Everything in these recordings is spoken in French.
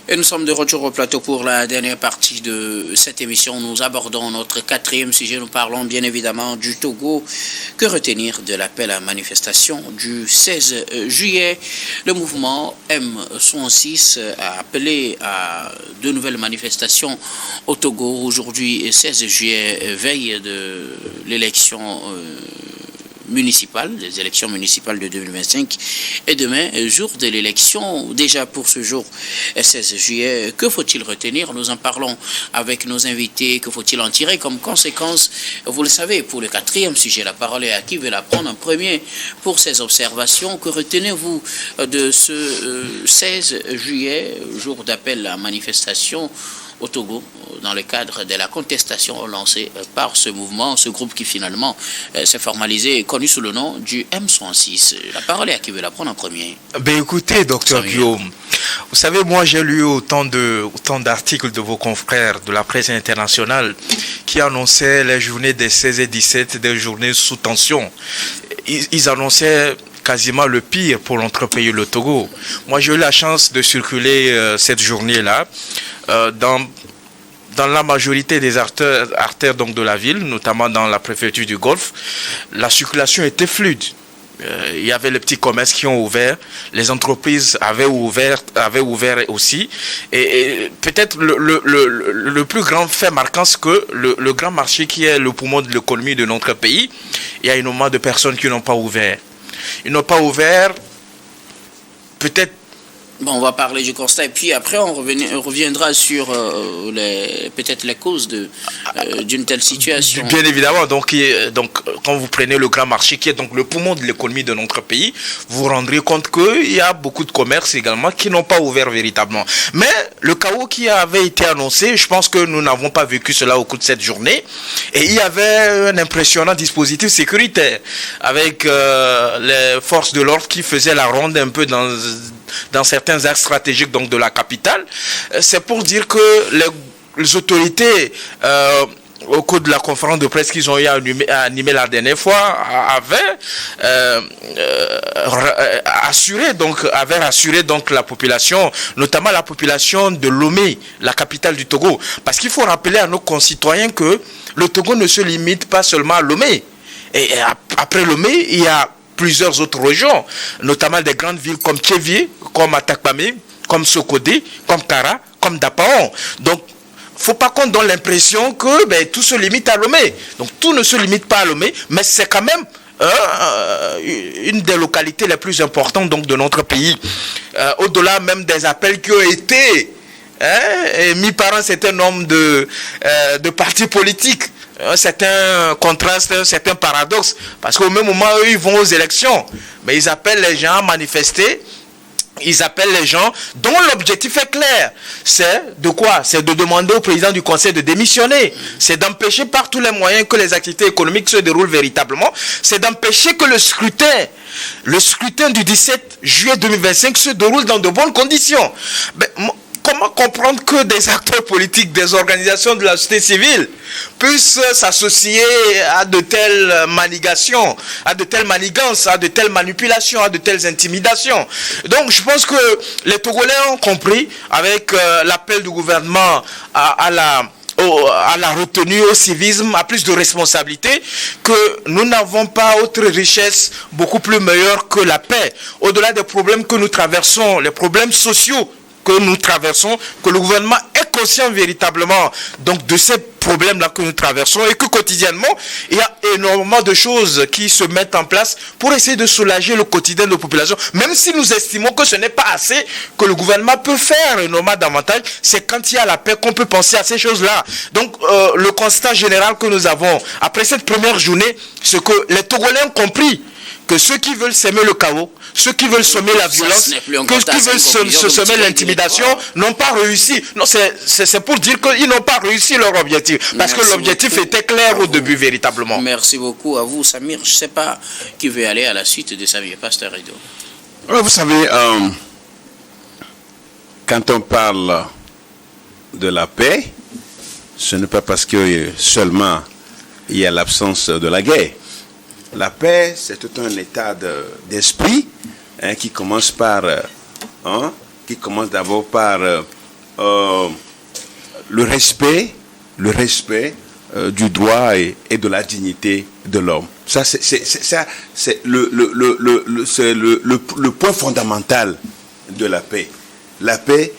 Et nous sommes de retour au plateau pour la dernière partie de cette émission. Nous abordons notre quatrième sujet. Nous parlons bien évidemment du Togo. Que retenir de l'appel à manifestation du 16 juillet? Le mouvement M66 a appelé à de nouvelles manifestations au Togo. Aujourd'hui, 16 juillet, veille de l'élection municipale, des élections municipales de 2025, et demain, jour de l'élection. Déjà pour ce jour, 16 juillet, que faut-il retenir? Nous en parlons avec nos invités. Que faut-il en tirer comme conséquence? Vous le savez, pour le quatrième sujet, la parole est à qui veut la prendre en premier pour ces observations. Que retenez-vous de ce 16 juillet, jour d'appel à manifestation au Togo, dans le cadre de la contestation lancée par ce mouvement, ce groupe qui finalement s'est formalisé et connu sous le nom du M66. La parole est à qui veut la prendre en premier. Ben écoutez, docteur Guillaume, vous savez, moi j'ai lu autant d'articles de vos confrères de la presse internationale qui annonçaient les journées des 16 et 17, des journées sous tension. Ils annonçaient quasiment le pire pour notre pays, le Togo. Moi j'ai eu la chance de circuler cette journée-là dans la majorité des artères donc de la ville, notamment dans la préfecture du Golfe. La circulation était fluide. Il y avait les petits commerces qui ont ouvert, les entreprises avaient ouvert aussi. Et peut-être le plus grand fait marquant, c'est que le grand marché qui est le poumon de l'économie de notre pays, il y a énormément de personnes qui n'ont pas ouvert. Ils n'ont pas ouvert, peut-être. Bon, on va parler du constat et puis après on reviendra sur peut-être les causes d'une telle situation. Bien évidemment, donc quand vous prenez le grand marché qui est donc le poumon de l'économie de notre pays, vous vous rendrez compte qu'il y a beaucoup de commerces également qui n'ont pas ouvert véritablement. Mais le chaos qui avait été annoncé, je pense que nous n'avons pas vécu cela au cours de cette journée. Et il y avait un impressionnant dispositif sécuritaire avec les forces de l'ordre qui faisaient la ronde un peu dans certains axes stratégiques donc de la capitale. C'est pour dire que les autorités, au cours de la conférence de presse qu'ils ont eu à animer la dernière fois, avaient rassuré donc la population, notamment la population de Lomé, la capitale du Togo. Parce qu'il faut rappeler à nos concitoyens que le Togo ne se limite pas seulement à Lomé. Et après Lomé, il y a plusieurs autres régions, notamment des grandes villes comme Tchévié, comme Atakpamé, comme Sokodé, comme Kara, comme Dapaon. Donc, faut pas qu'on donne l'impression que tout se limite à Lomé. Donc, tout ne se limite pas à Lomé, mais c'est quand même une des localités les plus importantes donc, de notre pays. Au-delà même des appels qui ont été mis par un certain nombre de partis politiques. Un certain contraste, un certain paradoxe, parce qu'au même moment, eux, ils vont aux élections, mais ils appellent les gens à manifester, ils appellent les gens dont l'objectif est clair. C'est de quoi? C'est de demander au président du conseil de démissionner. C'est d'empêcher par tous les moyens que les activités économiques se déroulent véritablement. C'est d'empêcher que le scrutin du 17 juillet 2025 se déroule dans de bonnes conditions. Comment comprendre que des acteurs politiques, des organisations de la société civile puissent s'associer à de telles manigations, à de telles manigances, à de telles manipulations, à de telles intimidations? Donc je pense que les Togolais ont compris, avec l'appel du gouvernement à la retenue, au civisme, à plus de responsabilité, que nous n'avons pas autre richesse beaucoup plus meilleure que la paix. Au-delà des problèmes que nous traversons, les problèmes sociaux que nous traversons, que le gouvernement est conscient véritablement donc de ces problèmes-là que nous traversons et que quotidiennement, il y a énormément de choses qui se mettent en place pour essayer de soulager le quotidien de la population. Même si nous estimons que ce n'est pas assez, que le gouvernement peut faire énormément davantage, c'est quand il y a la paix qu'on peut penser à ces choses-là. Donc, le constat général que nous avons après cette première journée, c'est que les Togolais ont compris que ceux qui veulent s'aimer le chaos, ceux qui veulent semer la violence, ceux qui veulent semer l'intimidation, n'ont pas réussi. Non, c'est pour dire qu'ils n'ont pas réussi leur objectif. Parce que l'objectif était clair au début, véritablement. Merci beaucoup à vous, Samir. Je ne sais pas qui veut aller à la suite de Samir, Pasteur Edo. Vous savez, quand on parle de la paix, ce n'est pas parce que seulement il y a l'absence de la guerre. La paix, c'est tout un état d'esprit qui commence d'abord par le respect du droit et de la dignité de l'homme. Ça, c'est le point fondamental de la paix. La paix,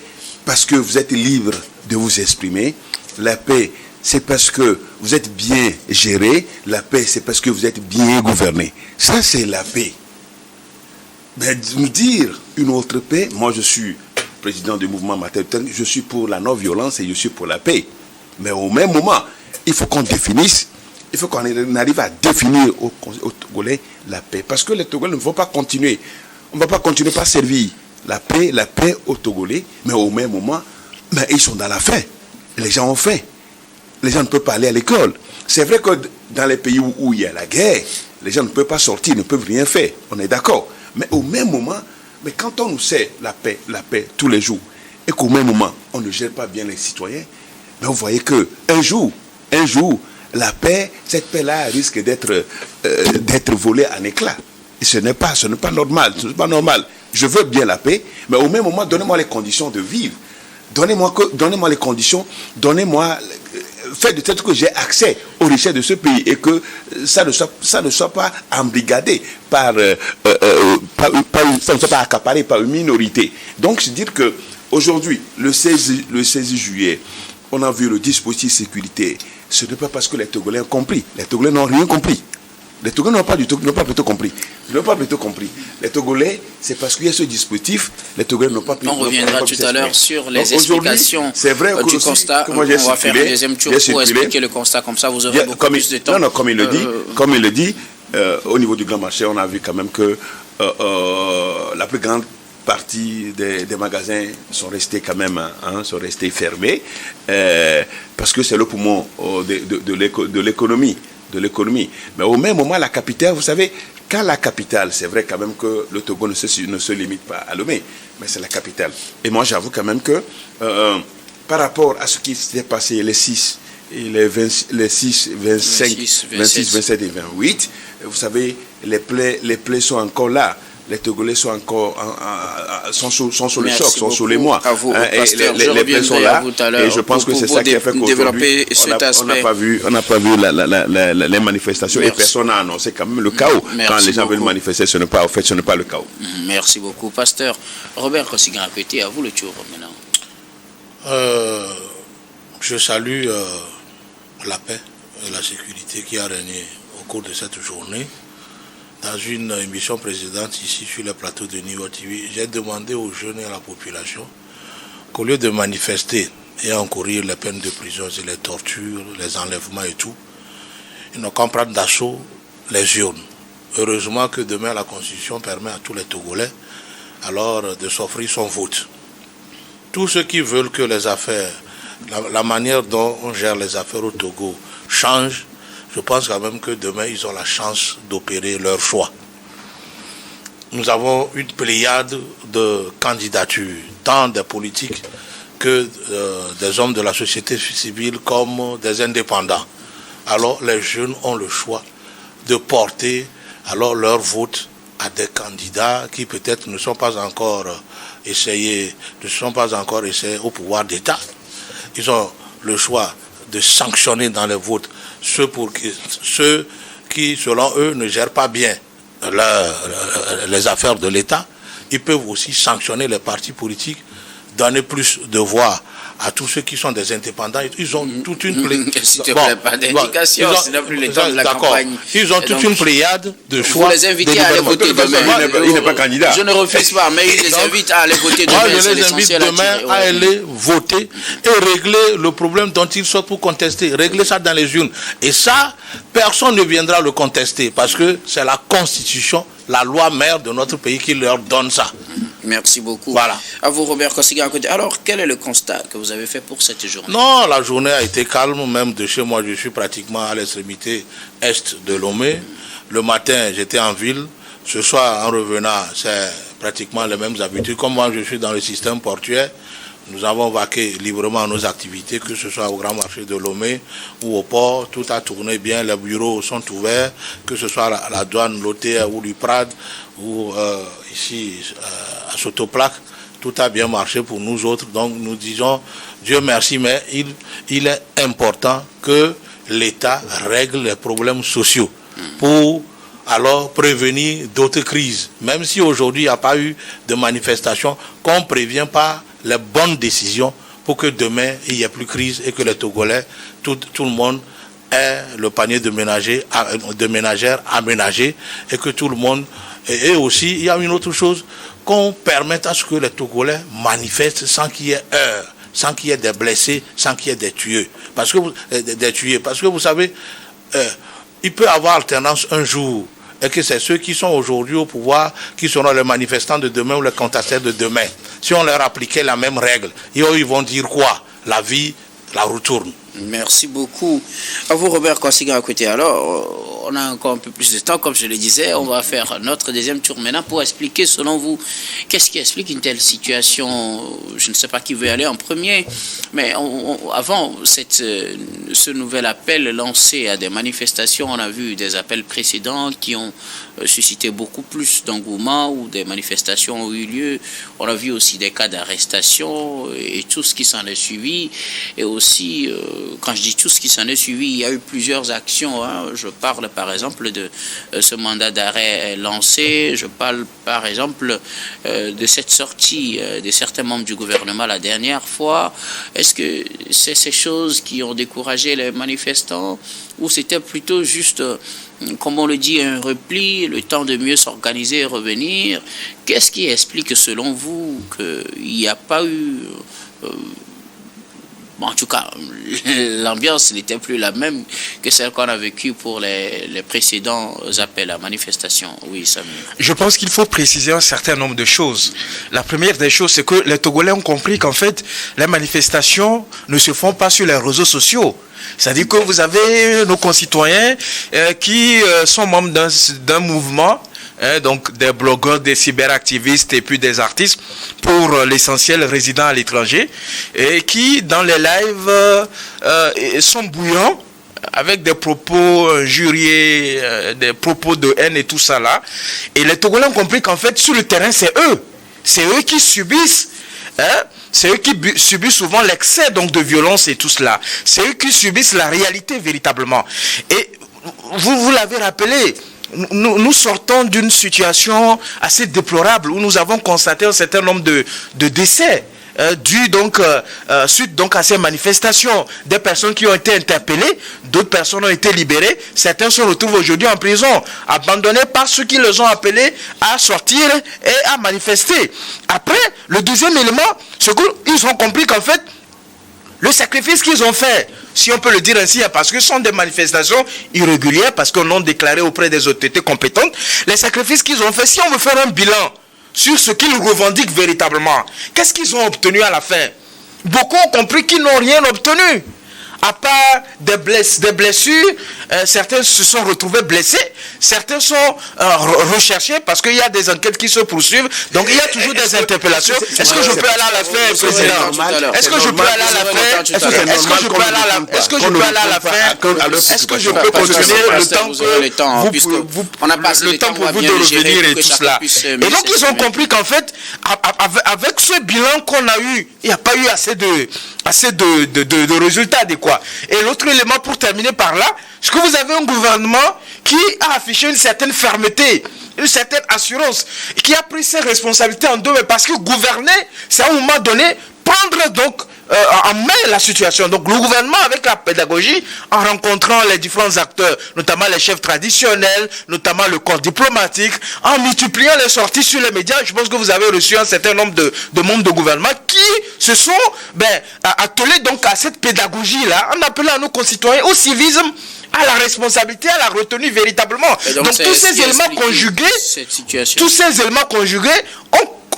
parce que vous êtes libre de vous exprimer. La paix, c'est parce que vous êtes bien géré. La paix, c'est parce que vous êtes bien gouverné. Ça, c'est la paix. Mais nous dire une autre paix, moi je suis président du mouvement Maternitel, je suis pour la non-violence et je suis pour la paix. Mais au même moment, il faut qu'on définisse, il faut qu'on arrive à définir aux Togolais la paix. Parce que les Togolais ne vont pas continuer. On ne va pas continuer par servir la paix aux Togolais, mais au même moment, mais ils sont dans la faim. Les gens ont faim. Les gens ne peuvent pas aller à l'école. C'est vrai que dans les pays où il y a la guerre, les gens ne peuvent pas sortir, ne peuvent rien faire. On est d'accord. Mais au même moment, mais quand on nous sait la paix tous les jours, et qu'au même moment, on ne gère pas bien les citoyens, mais vous voyez que un jour, la paix, cette paix-là risque d'être volée en éclats. Et ce n'est pas normal. Ce n'est pas normal. Je veux bien la paix, mais au même moment, donnez-moi les conditions de vivre. Donnez-moi les conditions, faites de telle sorte que j'ai accès aux richesses de ce pays et que ça ne soit pas embrigadé ça ne soit pas accaparé par une minorité. Donc, c'est dire que aujourd'hui, le 16 juillet, on a vu le dispositif sécurité. Ce n'est pas parce que les Togolais ont compris. Les Togolais n'ont rien compris. Les Togolais n'ont pas plutôt compris. Les Togolais, c'est parce qu'il y a ce dispositif, les Togolais n'ont pas plutôt compris. On reviendra tout à l'heure sur les explications du constat. On va faire un deuxième tour pour expliquer le constat. Comme ça, vous aurez beaucoup plus de temps. Non, comme il le dit, au niveau du grand marché, on a vu quand même que la plus grande partie des magasins sont restés quand même sont restés fermés parce que c'est le poumon de l'économie. Mais au même moment, la capitale, vous savez, quand la capitale, c'est vrai quand même que le Togo ne se limite pas à Lomé, mais c'est la capitale. Et moi, j'avoue quand même que par rapport à ce qui s'est passé les 6, 26, 27 et 28, vous savez, les plaies sont encore là. Les Togolais sont encore sont sous le choc, sont sous les mois. Les plaies sont là. Et je pense que c'est ça qui a fait qu'aujourd'hui, on n'a pas vu les manifestations et personne n'a annoncé quand même le chaos. Quand les gens veulent manifester, ce n'est pas le chaos. Merci beaucoup, pasteur. Robert Kosigan-Pété, à vous le tour maintenant. Je salue la paix et la sécurité qui a régné au cours de cette journée. Dans une émission précédente ici sur le plateau de Niveau TV, j'ai demandé aux jeunes et à la population qu'au lieu de manifester et encourir les peines de prison et les tortures, les enlèvements et tout, ils n'ont qu'à prendre d'assaut les urnes. Heureusement que demain la Constitution permet à tous les Togolais alors de s'offrir son vote. Tous ceux qui veulent que les affaires, la manière dont on gère les affaires au Togo change, je pense quand même que demain, ils ont la chance d'opérer leur choix. Nous avons une pléiade de candidatures, tant des politiques que des hommes de la société civile comme des indépendants. Alors, les jeunes ont le choix de porter alors leur vote à des candidats qui peut-être ne sont pas encore essayés au pouvoir d'État. Ils ont le choix de sanctionner dans les votes ceux qui, selon eux, ne gèrent pas bien les affaires de l'État. Ils peuvent aussi sanctionner les partis politiques, donner plus de voix à tous ceux qui sont des indépendants. Ils ont toute une Ils ont toute une pléiade de choix. Vous les invitez à aller voter demain. Il n'est pas candidat. Je ne refuse pas, mais ils les invitent à aller voter demain. Moi, je les invite demain à aller voter et régler le problème dont ils sortent pour contester. Régler ça dans les urnes. Et ça, personne ne viendra le contester parce que c'est la Constitution, la loi mère de notre pays qui leur donne ça. Merci beaucoup. Voilà. À vous, Robert Kosigan. Alors, quel est le constat que vous avez fait pour cette journée? Non, la journée a été calme, même de chez moi. Je suis pratiquement à l'extrémité est de Lomé. Le matin, j'étais en ville. Ce soir, en revenant, c'est pratiquement les mêmes habitudes. Comme moi, je suis dans le système portuaire. Nous avons vaqué librement nos activités, que ce soit au grand marché de Lomé ou au port. Tout a tourné bien, les bureaux sont ouverts, que ce soit à la douane, l'OTR ou l'UPRAD, ou ici à Sotoplac. tout a bien marché pour nous autres. Donc nous disons Dieu merci, mais il est important que l'État règle les problèmes sociaux pour alors prévenir d'autres crises. Même si aujourd'hui il n'y a pas eu de manifestation, qu'on prévient par les bonnes décisions pour que demain il n'y ait plus de crise et que les Togolais, tout le monde ait le panier de ménagères aménagé et que tout le monde... Et aussi, il y a une autre chose, qu'on permette à ce que les Togolais manifestent sans qu'il y ait heurts, sans qu'il y ait des blessés, sans qu'il y ait des tués. Parce que vous savez, il peut y avoir alternance un jour, et que c'est ceux qui sont aujourd'hui au pouvoir qui seront les manifestants de demain ou les contestataires de demain. Si on leur appliquait la même règle, ils vont dire quoi? La vie la retourne. Merci beaucoup. À vous, Robert Consigan, à côté. Alors, on a encore un peu plus de temps, comme je le disais. On va faire notre deuxième tour maintenant pour expliquer, selon vous, qu'est-ce qui explique une telle situation. Je ne sais pas qui veut aller en premier, mais avant ce nouvel appel lancé à des manifestations, on a vu des appels précédents qui ont suscité beaucoup plus d'engouement, où des manifestations ont eu lieu. On a vu aussi des cas d'arrestation et tout ce qui s'en est suivi. Et aussi... quand je dis tout ce qui s'en est suivi, il y a eu plusieurs actions. Je parle par exemple de ce mandat d'arrêt lancé. Je parle par exemple de cette sortie de certains membres du gouvernement la dernière fois. Est-ce que c'est ces choses qui ont découragé les manifestants ou c'était plutôt juste, comme on le dit, un repli, le temps de mieux s'organiser et revenir? Qu'est-ce qui explique selon vous qu'il n'y a pas eu... Bon, en tout cas, l'ambiance n'était plus la même que celle qu'on a vécue pour les précédents appels à manifestation. Oui, Samir. Je pense qu'il faut préciser un certain nombre de choses. La première des choses, c'est que les Togolais ont compris qu'en fait, les manifestations ne se font pas sur les réseaux sociaux. C'est-à-dire que vous avez nos concitoyens qui sont membres d'un mouvement, donc des blogueurs, des cyberactivistes et puis des artistes, pour l'essentiel résidents à l'étranger, et qui dans les lives sont bouillants avec des propos injuriés, des propos de haine et tout ça là. Et les Togolais ont compris qu'en fait sur le terrain c'est eux qui subissent. C'est eux qui subissent souvent l'excès donc de violence et tout cela. C'est eux qui subissent la réalité véritablement. Et vous l'avez rappelé, nous sortons d'une situation assez déplorable où nous avons constaté un certain nombre de décès dû donc suite donc à ces manifestations. Des personnes qui ont été interpellées, d'autres personnes ont été libérées, certains se retrouvent aujourd'hui en prison, abandonnés par ceux qui les ont appelés à sortir et à manifester. Après, le deuxième élément, c'est qu'ils ont compris qu'en fait, le sacrifice qu'ils ont fait, si on peut le dire ainsi, parce que ce sont des manifestations irrégulières, parce qu'on l'a déclaré auprès des autorités compétentes, les sacrifices qu'ils ont fait, si on veut faire un bilan sur ce qu'ils revendiquent véritablement, qu'est-ce qu'ils ont obtenu à la fin? Beaucoup ont compris qu'ils n'ont rien obtenu. À part des blessures, certains se sont retrouvés blessés, certains sont recherchés parce qu'il y a des enquêtes qui se poursuivent, donc il y a toujours des interpellations. Est-ce que je peux aller à la fin, Président? Est-ce que je peux aller à la fin? Est-ce que je peux aller à la fin? Est-ce que je peux continuer le temps pour vous de revenir et tout cela? Et donc ils ont compris qu'en fait, avec ce bilan qu'on a eu, il n'y a pas eu assez de résultats adéquats. Et l'autre élément pour terminer par là, c'est que vous avez un gouvernement qui a affiché une certaine fermeté, une certaine assurance, qui a pris ses responsabilités en deux, mais parce que gouverner, c'est à un moment donné prendre donc en main la situation. Donc le gouvernement avec la pédagogie, en rencontrant les différents acteurs, notamment les chefs traditionnels, notamment le corps diplomatique, en multipliant les sorties sur les médias, je pense que vous avez reçu un certain nombre de membres de gouvernement qui se sont attelés donc à cette pédagogie-là, en appelant à nos concitoyens au civisme, à la responsabilité, à la retenue véritablement. Donc tous ces éléments conjugués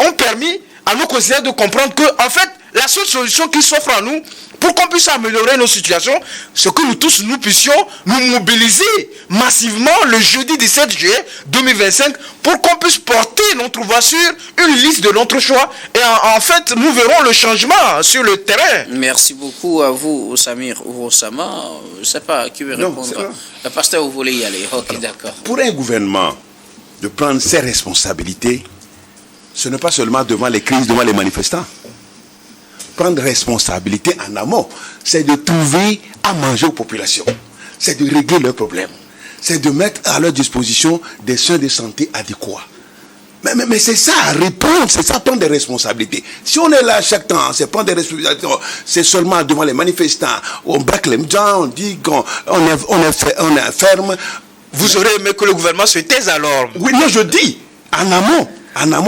ont permis à nos concitoyens de comprendre que, en fait, la seule solution qui s'offre à nous pour qu'on puisse améliorer nos situations, c'est que nous tous, nous puissions nous mobiliser massivement le jeudi 17 juillet 2025 pour qu'on puisse porter notre voix sur une liste de notre choix. Et en fait, nous verrons le changement sur le terrain. Merci beaucoup à vous, Samir ou Osama. Je ne sais pas qui veut répondre. Le pasteur, vous voulez y aller? Ok, d'accord. Pour un gouvernement de prendre ses responsabilités, ce n'est pas seulement devant les crises, devant les manifestants. Prendre responsabilité en amont, c'est de trouver à manger aux populations. C'est de régler leurs problèmes. C'est de mettre à leur disposition des soins de santé adéquats. Mais c'est ça, répondre, c'est ça, prendre des responsabilités. Si on est là chaque temps, c'est prendre des responsabilités, c'est seulement devant les manifestants, on braque les gens, on dit qu'on est ferme. Vous aurez aimé que le gouvernement se taise alors? Oui, non, je dis, en amont,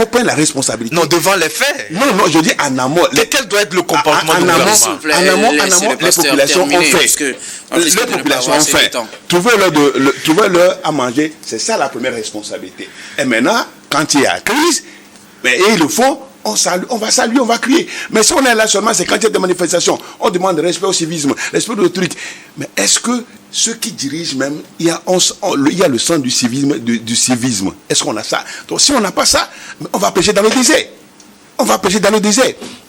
prendre la responsabilité. Non, devant les faits. Non, je dis en amont. Quel doit être le comportement du gouvernement? gouvernement? En amont, les populations ont fait. Les populations ont fait. Trouvez-leur à manger, c'est ça la première responsabilité. Et maintenant, quand il y a crise, et ils le font, on va saluer, on va crier. Mais si on est là seulement, c'est quand il y a des manifestations, on demande respect au civisme, respect de truc. Mais est-ce que ceux qui dirigent même, il y a le sens du civisme, Est-ce qu'on a ça? Donc si on n'a pas ça, on va pêcher dans le désert.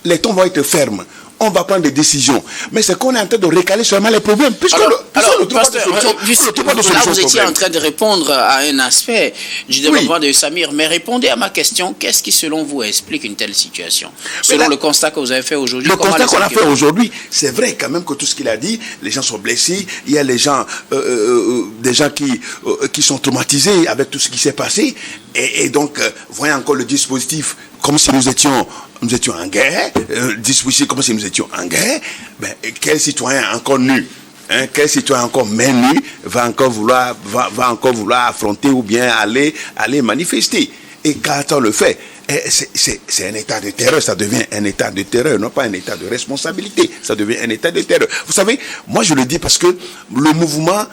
Les temps vont être fermes. On va prendre des décisions. Mais c'est qu'on est en train de recaler seulement les problèmes. Vous étiez en train de répondre à un aspect du développement de Samir. Mais répondez à ma question. Qu'est-ce qui, selon vous, explique une telle situation? Selon le constat que vous avez fait aujourd'hui. Le constat qu'on a fait aujourd'hui, c'est vrai quand même que tout ce qu'il a dit, les gens sont blessés. Il y a des gens qui sont traumatisés avec tout ce qui s'est passé. Et donc, voyez encore le dispositif comme si nous étions en guerre, dispositif comme si nous étions en guerre. Ben, quel citoyen encore nu, quel citoyen encore main nue va encore vouloir affronter ou bien aller manifester? Et quand on le fait, c'est un état de terreur, ça devient un état de terreur, non pas un état de responsabilité, ça devient un état de terreur. Vous savez, moi je le dis parce que mon mouvement,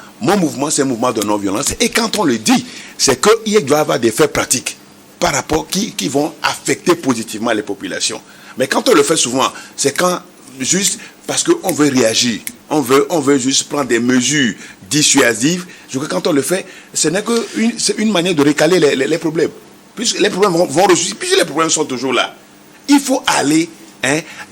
c'est un mouvement de non-violence. Et quand on le dit, c'est qu'il doit y avoir des faits pratiques par rapport qui vont affecter positivement les populations. Mais quand on le fait souvent, c'est quand juste parce qu'on veut réagir, on veut juste prendre des mesures dissuasives. Je crois que quand on le fait, ce n'est qu'une manière de recaler les problèmes. Puisque les problèmes vont ressusciter, puisque les problèmes sont toujours là. Il faut aller,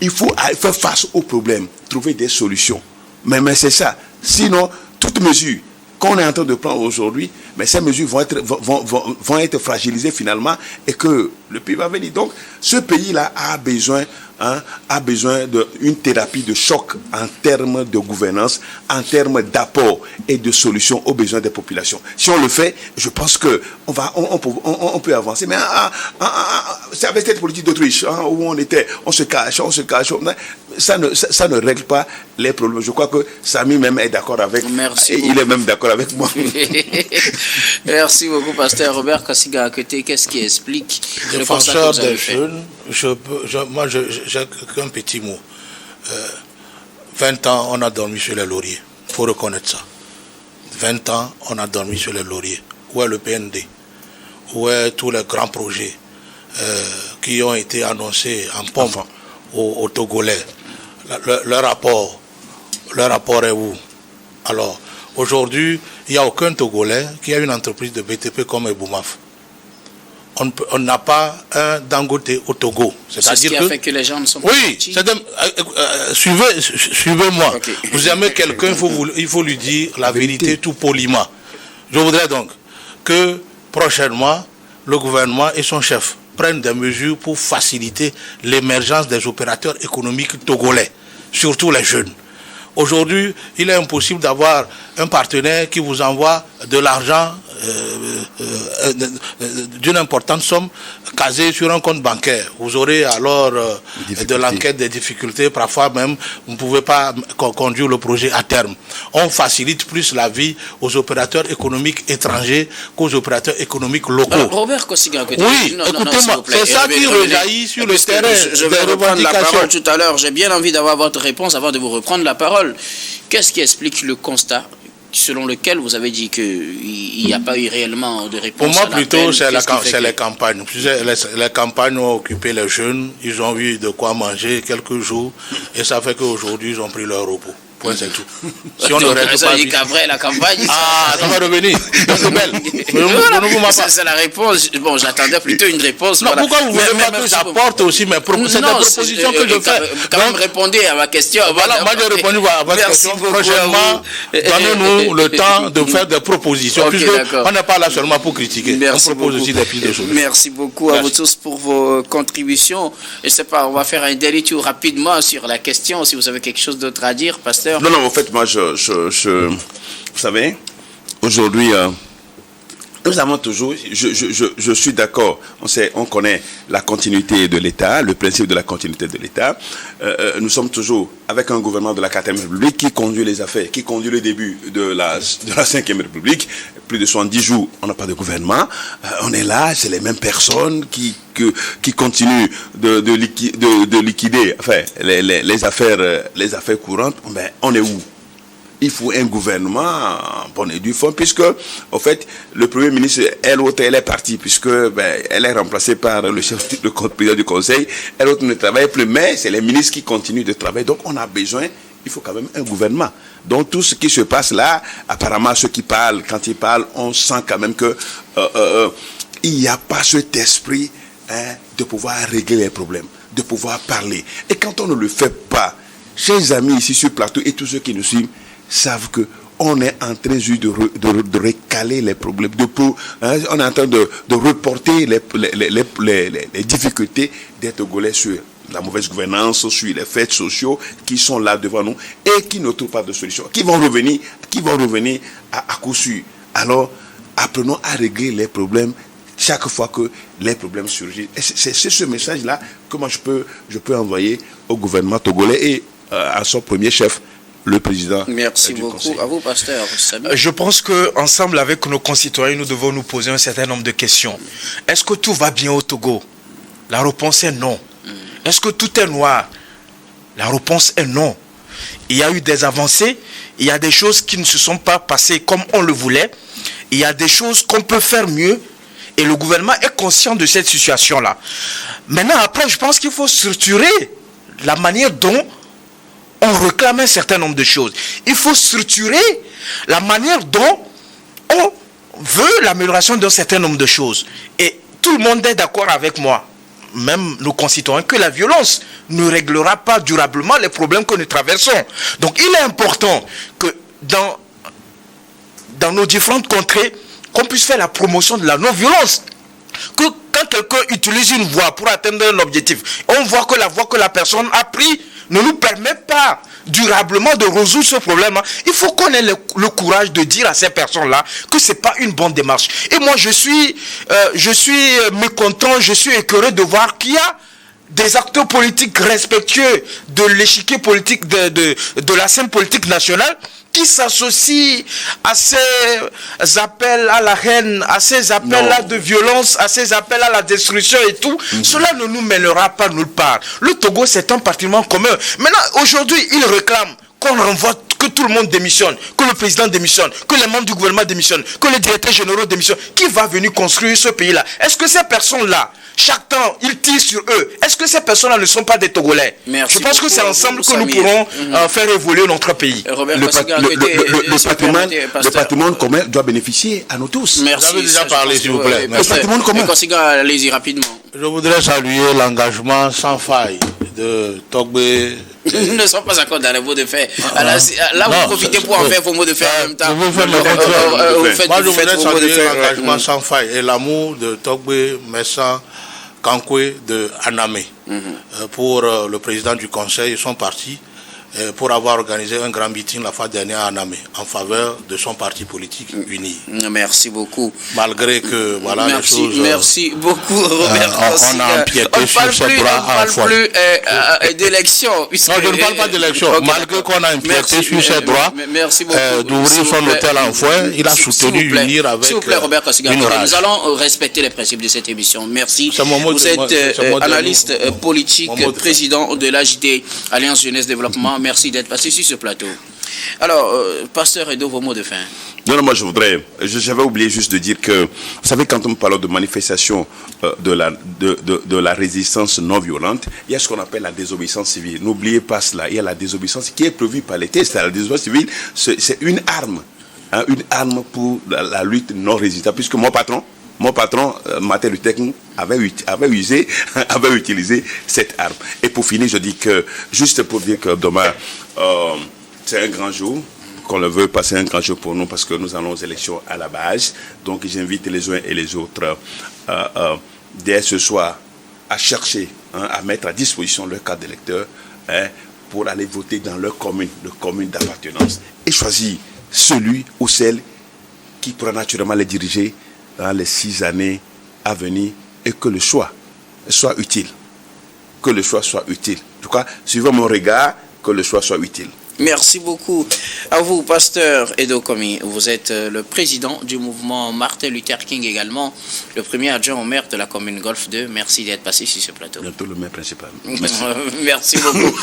il faut faire face aux problèmes, trouver des solutions. Mais c'est ça. Sinon, toute mesure qu'on est en train de prendre aujourd'hui, mais ces mesures vont être fragilisées finalement et que le pays va venir. Donc, ce pays-là a besoin d'une thérapie de choc en termes de gouvernance, en termes d'apport et de solution aux besoins des populations. Si on le fait, je pense que on peut avancer. Mais c'est avec cette politique d'Autriche où on se cache. Ça ne règle pas les problèmes. Je crois que Samy même est d'accord avec. Merci. Il est même d'accord avec moi. Merci beaucoup, pasteur Robert Kassiga Akete. Qu'est-ce qui explique le constat que Défenseur vous avez des fait? jeunes, moi j'ai qu'un petit mot. 20 ans, on a dormi sur les lauriers. Il faut reconnaître ça. 20 ans, on a dormi sur les lauriers. Où est le PND? Où est tous les grands projets qui ont été annoncés en pompe aux Togolais? Le rapport est où? Alors, aujourd'hui, il n'y a aucun Togolais qui a une entreprise de BTP comme Eboumaf. On n'a pas un Dangote au Togo. C'est ce qui a fait que les gens ne sont pas partis. Suivez-moi. Okay. Vous aimez quelqu'un, il faut lui dire la vérité tout poliment. Je voudrais donc que prochainement, le gouvernement et son chef prennent des mesures pour faciliter l'émergence des opérateurs économiques togolais, surtout les jeunes. Aujourd'hui, il est impossible d'avoir un partenaire qui vous envoie de l'argent d'une importante somme casée sur un compte bancaire. Vous aurez alors de l'enquête, des difficultés. Parfois même, vous ne pouvez pas conduire le projet à terme. On facilite plus la vie aux opérateurs économiques étrangers qu'aux opérateurs économiques locaux. Alors, Robert Kossiga, oui, écoutez-moi, c'est ça qui rejaillit sur le terrain. Je vais reprendre la parole tout à l'heure. J'ai bien envie d'avoir votre réponse avant de vous reprendre la parole. Qu'est-ce qui explique le constat selon lequel vous avez dit qu'il n'y a pas eu réellement de réponse? Pour moi, plutôt, c'est les campagnes. Les campagnes ont occupé les jeunes, ils ont eu de quoi manger quelques jours, et ça fait qu'aujourd'hui, ils ont pris leur repos. point, c'est tout. Si on ne règle ça pas... dit qu'après la campagne... Ah, ça va revenir. C'est belle. C'est la réponse. Bon, j'attendais plutôt une réponse. Non, pourquoi vous voulez pas que j'apporte aussi mes propositions? C'est des propositions que je fais. Quand même, répondez à ma question. Voilà, moi j'ai répondu à votre question. Prochainement, donnez-nous le temps de faire des propositions, puisque on n'est pas là seulement pour critiquer. On propose aussi des pistes de solutions. Merci beaucoup à vous tous pour vos contributions. Je ne sais pas, on va faire un dernier tour rapidement sur la question, si vous avez quelque chose d'autre à dire, pasteur. Non, en fait, moi, vous savez, aujourd'hui, nous avons toujours, je suis d'accord, on connaît la continuité de l'État, le principe de la continuité de l'État. Nous sommes toujours avec un gouvernement de la 4e République qui conduit les affaires, qui conduit le début de la 5e République. Plus de 70 jours, on n'a pas de gouvernement. On est là, c'est les mêmes personnes qui continuent de liquider enfin, les affaires courantes. Mais on est où? Il faut un gouvernement en bonne et due forme, puisque, au fait, le Premier ministre, elle est partie, puisque elle est remplacée par le président du Conseil. Elle ne travaille plus, mais c'est les ministres qui continuent de travailler. Donc, on a besoin, il faut quand même un gouvernement. Donc, tout ce qui se passe là, apparemment, ceux qui parlent, quand ils parlent, on sent quand même que il n'y a pas cet esprit de pouvoir régler les problèmes, de pouvoir parler. Et quand on ne le fait pas, chers amis ici sur le plateau et tous ceux qui nous suivent, savent que on est en train de recaler les problèmes, on est en train de reporter les difficultés des Togolais sur la mauvaise gouvernance, sur les faits sociaux qui sont là devant nous et qui ne trouvent pas de solution, qui vont revenir à coup sûr. Alors, apprenons à régler les problèmes chaque fois que les problèmes surgissent. Et c'est ce message-là que moi je peux envoyer au gouvernement togolais et à son premier chef, le président. Merci beaucoup. Conseil. À vous, pasteur. Je pense qu'ensemble avec nos concitoyens, nous devons nous poser un certain nombre de questions. Est-ce que tout va bien au Togo? La réponse est non. Est-ce que tout est noir? La réponse est non. Il y a eu des avancées, il y a des choses qui ne se sont pas passées comme on le voulait, il y a des choses qu'on peut faire mieux, et le gouvernement est conscient de cette situation-là. Maintenant, après, je pense qu'il faut structurer la manière dont on réclame un certain nombre de choses. Il faut structurer la manière dont on veut l'amélioration d'un certain nombre de choses. Et tout le monde est d'accord avec moi, même nos concitoyens, que la violence ne réglera pas durablement les problèmes que nous traversons. Donc il est important que dans nos différentes contrées, qu'on puisse faire la promotion de la non-violence. Que quand quelqu'un utilise une voie pour atteindre l'objectif, on voit que la voie que la personne a prise ne nous permet pas durablement de résoudre ce problème. Il faut qu'on ait le courage de dire à ces personnes-là que ce n'est pas une bonne démarche. Et moi, je suis mécontent, je suis écœuré de voir qu'il y a des acteurs politiques respectueux de l'échiquier politique de la scène politique nationale qui s'associent à ces appels à la haine, à ces appels-là de violence, à ces appels à la destruction et tout. Cela ne nous mènera pas nulle part. Le Togo, c'est un patrimoine commun. Maintenant, aujourd'hui, ils réclament qu'on renvoie, que tout le monde démissionne, que le président démissionne, que les membres du gouvernement démissionnent, que les directeurs généraux démissionnent. Qui va venir construire ce pays-là? Est-ce que ces personnes-là, chaque temps, ils tirent sur eux? Est-ce que ces personnes-là ne sont pas des Togolais? Je pense que c'est ensemble que nous pourrons faire évoluer notre pays. Le patrimoine commun doit bénéficier à nous tous. Merci. Vous avez déjà parlé, s'il vous plaît. Le patrimoine commun. Allez-y rapidement. Je voudrais saluer l'engagement sans faille de Togbé. Nous ne sommes pas encore dans les mots de faire. Là, vous profitez pour en faire vos mots de faire en même temps. Moi, je voudrais saluer l'engagement sans faille et l'amour de Togbé, Messa, Kankwe de Anamé pour le président du conseil et son parti pour avoir organisé un grand meeting la fois dernière à Anamé en faveur de son parti politique uni. Merci beaucoup. Malgré que voilà les choses. Merci beaucoup, Robert. On a empiété sur ses droits à la fois. On ne parle plus d'élection. Non, je ne parle pas d'élection. Okay, malgré qu'on a empiété sur ses droits d'ouvrir son hôtel en foin, il a soutenu unir avec. S'il vous plaît, Robert Kossiga, nous allons respecter les principes de cette émission. Merci. Vous êtes analyste politique, président de l'AJD, Alliance Jeunesse Développement. Merci d'être passé sur ce plateau. Alors, pasteur Edo, vos mots de fin. Non, moi j'avais oublié juste de dire que, vous savez, quand on parle de manifestation de la résistance non violente, il y a ce qu'on appelle la désobéissance civile. N'oubliez pas cela, il y a la désobéissance qui est prévue par les textes. La désobéissance civile, c'est une arme pour la lutte non résistante, puisque mon patron, Martin Luther King, avait utilisé cette arme. Et pour finir, je dis que, juste pour dire que demain, c'est un grand jour, qu'on le veut, passer un grand jour pour nous, parce que nous allons aux élections à la base. Donc j'invite les uns et les autres, dès ce soir, à chercher, à mettre à disposition leur carte d'électeur, pour aller voter dans leur commune d'appartenance, et choisir celui ou celle qui pourra naturellement les diriger dans les 6 années à venir, et que le choix soit utile. Que le choix soit utile. En tout cas, suivant mon regard, que le choix soit utile. Merci beaucoup à vous, pasteur Edo Komi. Vous êtes le président du mouvement Martin Luther King également, le premier adjoint au maire de la commune Golfe 2. Merci d'être passé sur ce plateau. Bientôt le maire principal. Merci beaucoup.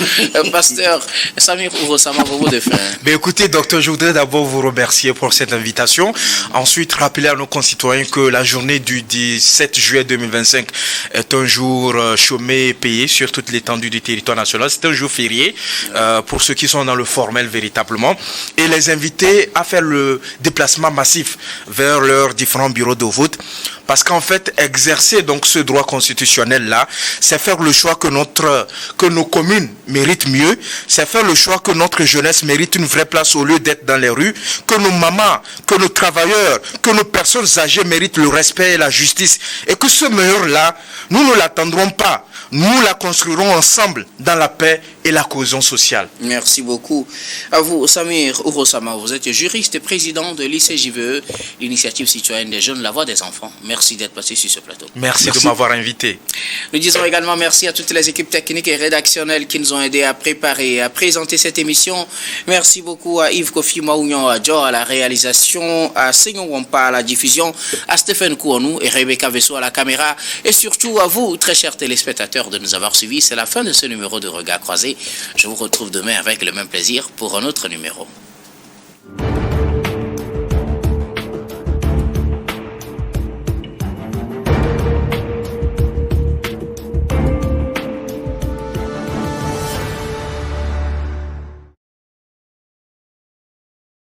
Pasteur Samir Ourosama, vos mots de fin. Mais écoutez, docteur, je voudrais d'abord vous remercier pour cette invitation. Ensuite, rappeler à nos concitoyens que la journée du 17 juillet 2025 est un jour chômé et payé sur toute l'étendue du territoire national. C'est un jour férié pour ceux qui sont dans le formel véritablement, et les inviter à faire le déplacement massif vers leurs différents bureaux de vote, parce qu'en fait, exercer donc ce droit constitutionnel là, c'est faire le choix que nos communes méritent mieux, c'est faire le choix que notre jeunesse mérite une vraie place au lieu d'être dans les rues, que nos mamans, que nos travailleurs, que nos personnes âgées méritent le respect et la justice, et que ce meilleur là, nous ne l'attendrons pas, nous la construirons ensemble dans la paix et la cohésion sociale. Merci beaucoup à vous, Samir Ourosama. Vous êtes juriste et président de l'ICJVE, l'initiative citoyenne des jeunes, la voix des enfants. Merci d'être passé sur ce plateau. Merci de m'avoir invité. Nous disons également merci à toutes les équipes techniques et rédactionnelles qui nous ont aidés à préparer et à présenter cette émission. Merci beaucoup à Yves Kofi Maounion, à Joe à la réalisation, à Senyon Wampa à la diffusion, à Stéphane Kouanou et Rebecca Vesso à la caméra, et surtout à vous, très chers téléspectateurs, de nous avoir suivis. C'est la fin de ce numéro de Regard Croisé. Je vous retrouve demain avec le même plaisir pour un autre numéro.